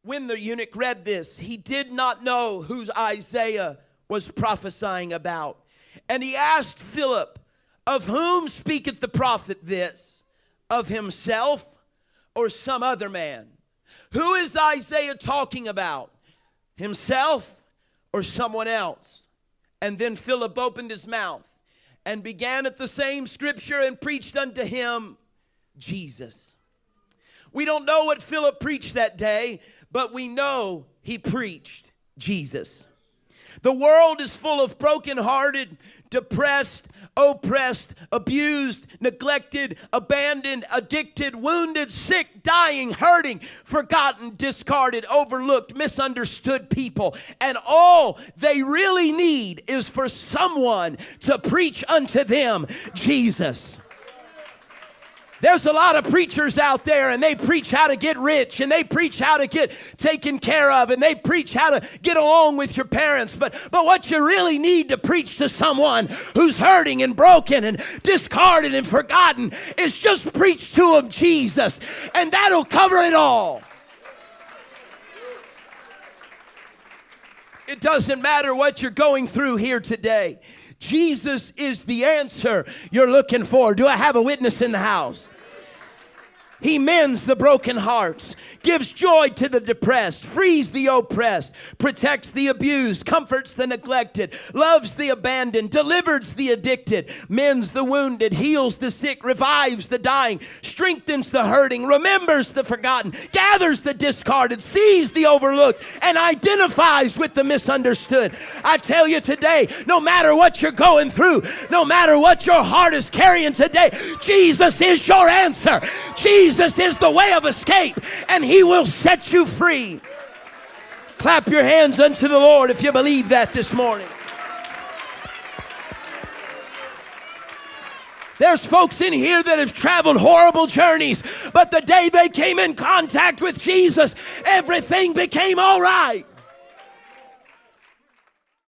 When the eunuch read this, he did not know who Isaiah was prophesying about. And he asked Philip, of whom speaketh the prophet this? Of himself or some other man? Who is Isaiah talking about? Himself or someone else? And then Philip opened his mouth and began at the same scripture and preached unto him Jesus. We don't know what Philip preached that day, but we know he preached Jesus. The world is full of brokenhearted, depressed, oppressed, abused, neglected, abandoned, addicted, wounded, sick, dying, hurting, forgotten, discarded, overlooked, misunderstood people. And all they really need is for someone to preach unto them Jesus. There's a lot of preachers out there, and they preach how to get rich, and they preach how to get taken care of, and they preach how to get along with your parents. But what you really need to preach to someone who's hurting and broken and discarded and forgotten is just preach to them Jesus, and that'll cover it all. It doesn't matter what you're going through here today. Jesus is the answer you're looking for. Do I have a witness in the house? He mends the broken hearts, gives joy to the depressed, frees the oppressed, protects the abused, comforts the neglected, loves the abandoned, delivers the addicted, mends the wounded, heals the sick, revives the dying, strengthens the hurting, remembers the forgotten, gathers the discarded, sees the overlooked, and identifies with the misunderstood. I tell you today, no matter what you're going through, no matter what your heart is carrying today, Jesus is your answer. Jesus is the way of escape, and he will set you free. Clap your hands unto the Lord if you believe that this morning. There's folks in here that have traveled horrible journeys, but the day they came in contact with Jesus, everything became all right.